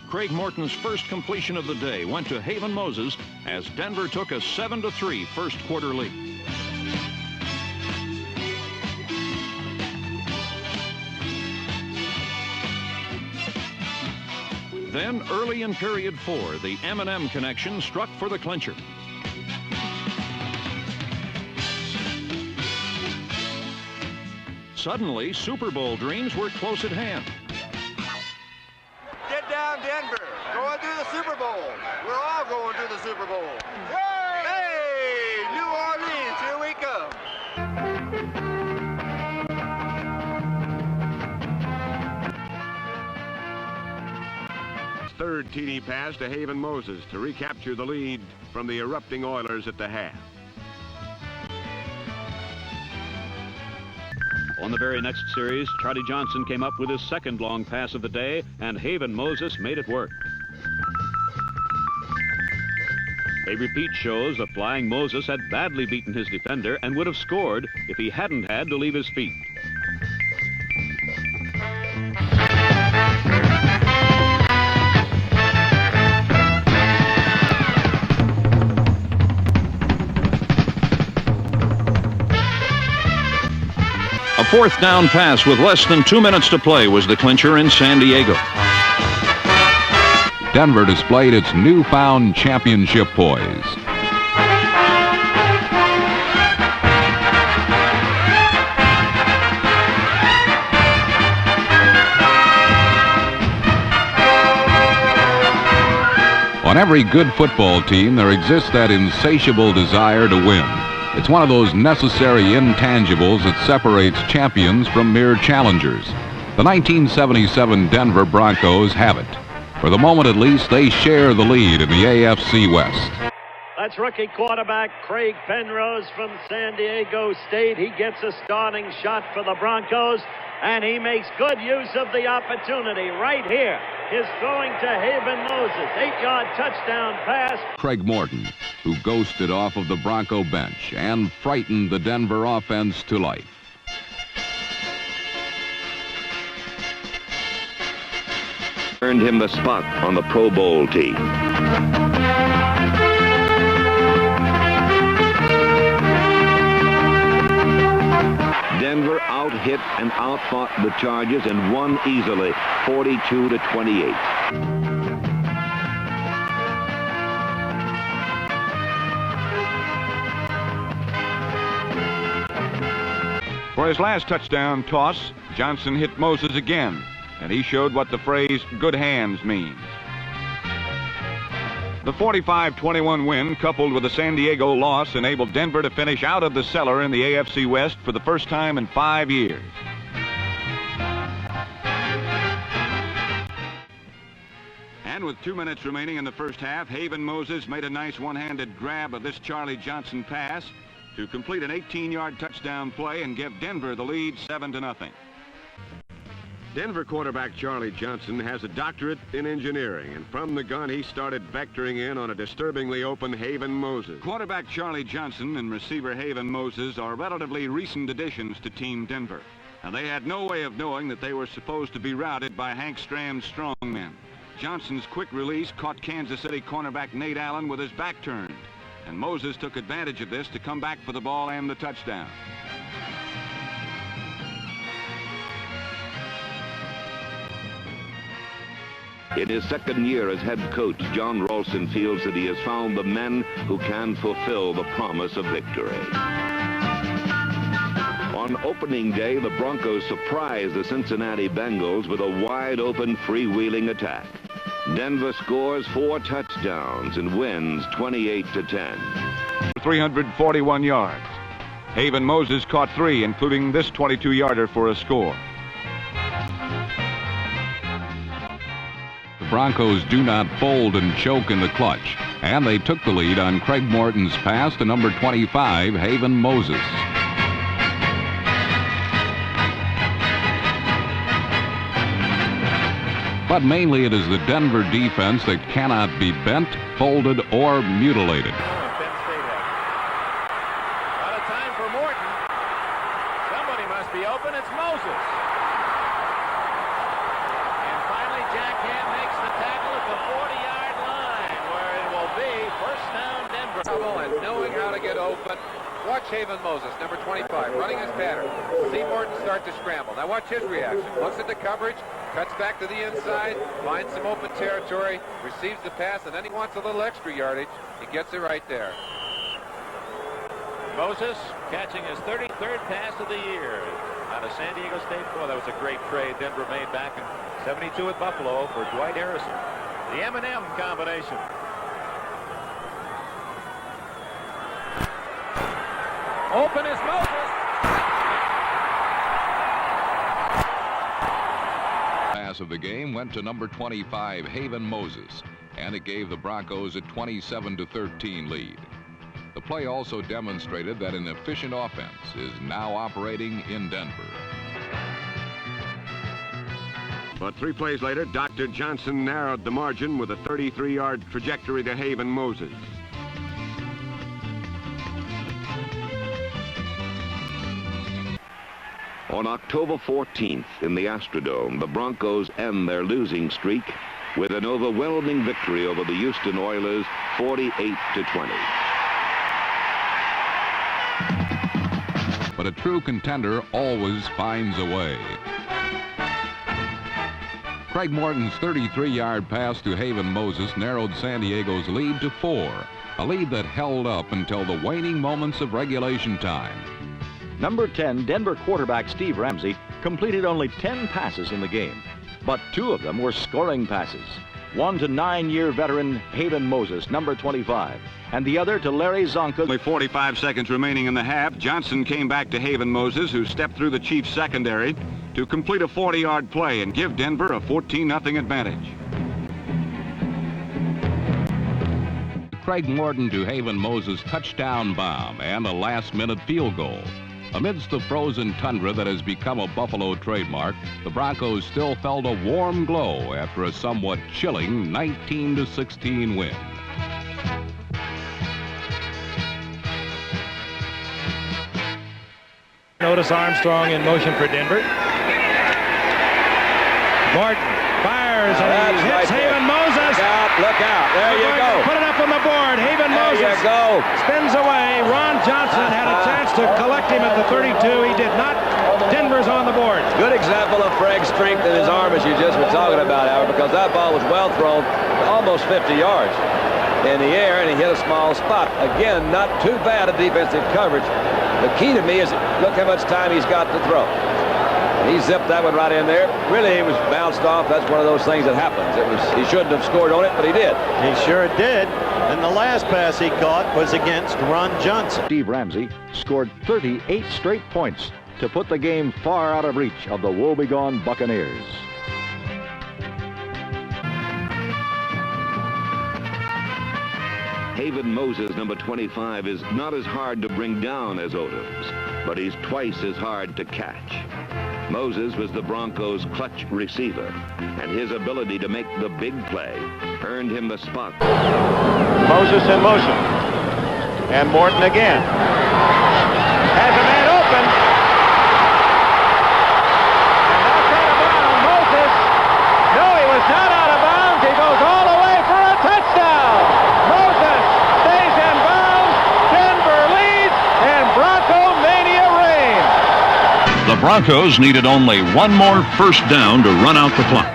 Craig Morton's first completion of the day went to Haven Moses as Denver took a 7-3 first quarter lead. Then, early in period 4, the M&M connection struck for the clincher. Suddenly, Super Bowl dreams were close at hand. Get down, Denver. Going to the Super Bowl. We're all going to the Super Bowl. Hey, New Orleans, here we come. Third TD pass to Haven Moses to recapture the lead from the erupting Oilers at the half. On the very next series, Charlie Johnson came up with his second long pass of the day, and Haven Moses made it work. A repeat shows the flying Moses had badly beaten his defender and would have scored if he hadn't had to leave his feet. A fourth down pass with less than 2 minutes to play was the clincher in San Diego. Denver displayed its newfound championship poise. On every good football team, there exists that insatiable desire to win. It's one of those necessary intangibles that separates champions from mere challengers. The 1977 Denver Broncos have it. For the moment at least, they share the lead in the AFC West. That's rookie quarterback Craig Penrose from San Diego State. He gets a starting shot for the Broncos, and he makes good use of the opportunity right here. His throwing to Haven Moses, 8-yard touchdown pass. Craig Morton, who ghosted off of the Bronco bench and frightened the Denver offense to life. Earned him the spot on the Pro Bowl team. Denver out-hit and out-fought the Chargers and won easily, 42-28. For his last touchdown toss, Johnson hit Moses again, and he showed what the phrase "good hands" means. The 45-21 win, coupled with the San Diego loss, enabled Denver to finish out of the cellar in the AFC West for the first time in 5 years. And with 2 minutes remaining in the first half, Haven Moses made a nice one-handed grab of this Charlie Johnson pass to complete an 18-yard touchdown play and give Denver the lead 7-0. Denver quarterback Charlie Johnson has a doctorate in engineering, and from the gun he started vectoring in on a disturbingly open Haven Moses. Quarterback Charlie Johnson and receiver Haven Moses are relatively recent additions to Team Denver, and they had no way of knowing that they were supposed to be routed by Hank Stram's strongmen. Johnson's quick release caught Kansas City cornerback Nate Allen with his back turned, and Moses took advantage of this to come back for the ball and the touchdown. In his second year as head coach, John Ralston feels that he has found the men who can fulfill the promise of victory. On opening day, the Broncos surprised the Cincinnati Bengals with a wide-open, freewheeling attack. Denver scores 4 touchdowns and wins 28-10. 341 yards. Haven Moses caught 3, including this 22-yarder for a score. The Broncos do not fold and choke in the clutch, and they took the lead on Craig Morton's pass to number 25, Haven Moses. But mainly it is the Denver defense that cannot be bent, folded, or mutilated. Moses. And finally, Jack Ham makes the tackle at the 40-yard line, where it will be first down Denver. And knowing how to get open. Watch Haven Moses, number 25, running his pattern. See Morton start to scramble. Now watch his reaction. Looks at the coverage, cuts back to the inside, finds some open territory, receives the pass, and then he wants a little extra yardage. He gets it right there. Moses catching his 33rd pass of the year out of San Diego State. Boy, that was a great trade Denver made back in '72 at Buffalo for Dwight Harrison. The M&M combination. Open is Moses. Pass of the game went to number 25, Haven Moses, and it gave the Broncos a 27-13 lead. The play also demonstrated that an efficient offense is now operating in Denver. But 3 plays later, Dr. Johnson narrowed the margin with a 33-yard trajectory to Haven Moses. On October 14th in the Astrodome, the Broncos end their losing streak with an overwhelming victory over the Houston Oilers, 48-20. But a true contender always finds a way. Craig Morton's 33-yard pass to Haven Moses narrowed San Diego's lead to 4, a lead that held up until the waning moments of regulation time. Number 10, Denver quarterback Steve Ramsey completed only 10 passes in the game, but 2 of them were scoring passes. One to 9-year veteran Haven Moses, number 25, and the other to Larry Zonka. Only 45 seconds remaining in the half. Johnson came back to Haven Moses, who stepped through the Chiefs' secondary to complete a 40-yard play and give Denver a 14-0 advantage. Craig Morton to Haven Moses touchdown bomb and a last-minute field goal. Amidst the frozen tundra that has become a Buffalo trademark, the Broncos still felt a warm glow after a somewhat chilling 19-16 win. Notice Armstrong in motion for Denver. Morton fires and he hits Haven Moses. Look out. There you go. Put it up on the board. Haven Moses There you go. spins away. Ron Johnson had a chance to collect him at the 32. He did not. Denver's on the board. Good example of Craig's strength in his arm, as you just were talking about, Howard, because that ball was well thrown, almost 50 yards in the air, and he hit a small spot. Again, not too bad a defensive coverage. The key to me is look how much time he's got to throw. He zipped that one right in there. Really, he was bounced off. That's one of those things that happens. He shouldn't have scored on it, but he did. He sure did. And the last pass he caught was against Ron Johnson. Steve Ramsey scored 38 straight points to put the game far out of reach of the woebegone Buccaneers. Haven Moses, number 25, is not as hard to bring down as Odoms, but he's twice as hard to catch. Moses was the Broncos' clutch receiver, and his ability to make the big play earned him the spot. Moses in motion. And Morton again. Has a man open. And that's out of bounds. Moses. No, he was not out of bounds. He goes all the way for a touchdown. Moses stays in bounds. Denver leads, and Bronco Mania reigns. The Broncos needed only one more first down to run out the clock.